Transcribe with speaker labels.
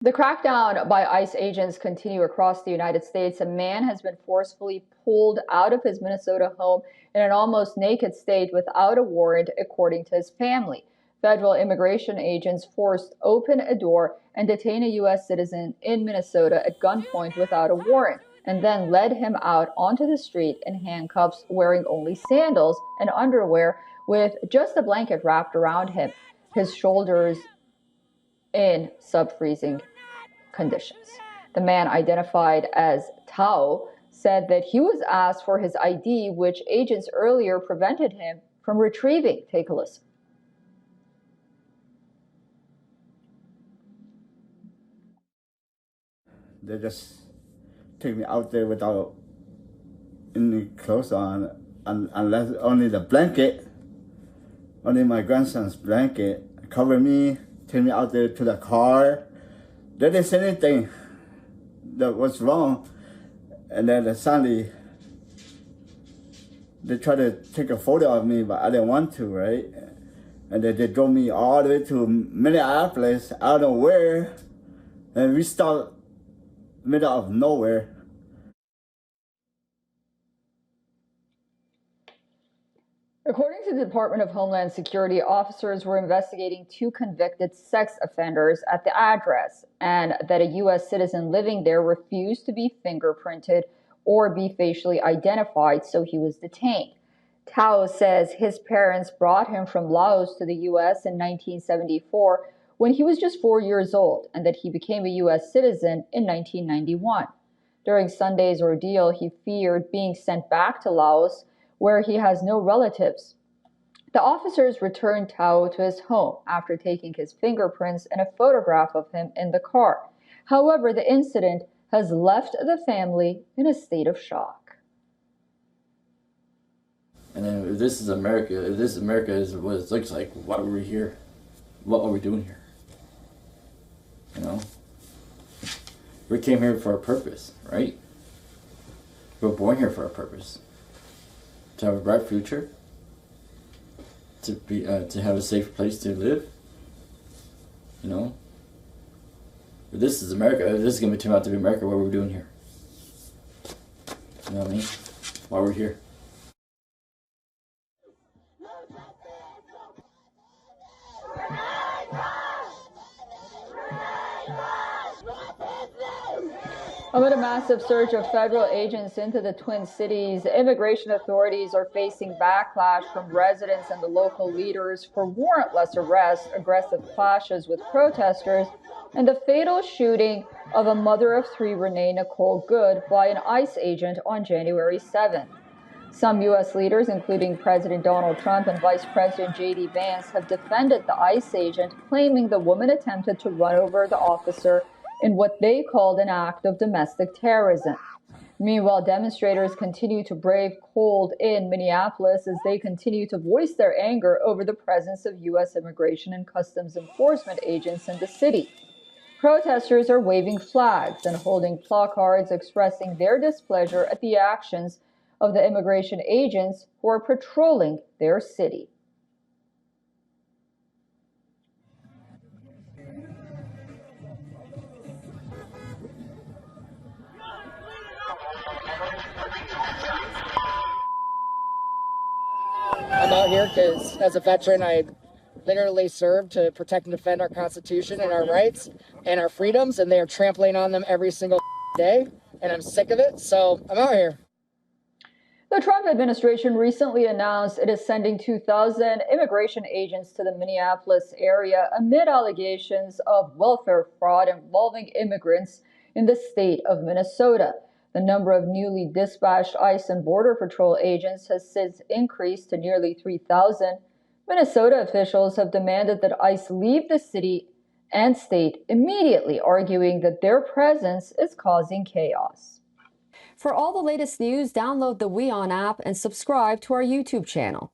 Speaker 1: The crackdown by ICE agents continue across the United States. A man has been forcefully pulled out of his Minnesota home in an almost naked state without a warrant, according to his family. Federal immigration agents forced open a door and detained a U.S. citizen in Minnesota at gunpoint without a warrant, and then led him out onto the street in handcuffs, wearing only sandals and underwear with just a blanket wrapped around him, his shoulders in sub-freezing conditions. The man, identified as Tao, said that he was asked for his ID, which agents earlier prevented him from retrieving. Take a listen.
Speaker 2: They just take me out there without any clothes on, unless only the blanket, only my grandson's blanket, cover me, take me out there to the car. They didn't say anything that was wrong. And then suddenly, they tried to take a photo of me, but I didn't want to, right? And then they drove me all the way to Minneapolis, I don't know where, and we stopped middle of nowhere.
Speaker 1: According to the Department of Homeland Security, officers were investigating 2 convicted sex offenders at the address, and that a U.S. citizen living there refused to be fingerprinted or be facially identified, so he was detained. Tao says his parents brought him from Laos to the U.S. in 1974 when he was just 4 years old, and that he became a U.S. citizen in 1991. During Sunday's ordeal, he feared being sent back to Laos, where he has no relatives. The officers returned Tao to his home after taking his fingerprints and a photograph of him in the car. However, the incident has left the family in a state of shock.
Speaker 3: And then if this is America, if this America is what it looks like, why are we here? What are we doing here? You know? We came here for a purpose, right? We were born here for a purpose. To have a bright future, to have a safe place to live, you know. If this is America, if this is gonna turn out to be America, what are we doing here? You know what I mean? Why we're here?
Speaker 1: Amid a massive surge of federal agents into the Twin Cities, immigration authorities are facing backlash from residents and the local leaders for warrantless arrests, aggressive clashes with protesters, and the fatal shooting of a mother of 3, Renee Nicole Good, by an ICE agent on January 7th. Some U.S. leaders, including President Donald Trump and Vice President J.D. Vance, have defended the ICE agent, claiming the woman attempted to run over the officer in what they called an act of domestic terrorism. Meanwhile, demonstrators continue to brave cold in Minneapolis as they continue to voice their anger over the presence of U.S. Immigration and Customs Enforcement agents in the city. Protesters are waving flags and holding placards expressing their displeasure at the actions of the immigration agents who are patrolling their city.
Speaker 4: I'm out here because, as a veteran, I literally served to protect and defend our Constitution and our rights and our freedoms, and they are trampling on them every single day, and I'm sick of it, so I'm out here.
Speaker 1: The Trump administration recently announced it is sending 2,000 immigration agents to the Minneapolis area amid allegations of welfare fraud involving immigrants in the state of Minnesota. The number of newly dispatched ICE and Border Patrol agents has since increased to nearly 3,000. Minnesota officials have demanded that ICE leave the city and state immediately, arguing that their presence is causing chaos.
Speaker 5: For all the latest news, download the WION app and subscribe to our YouTube channel.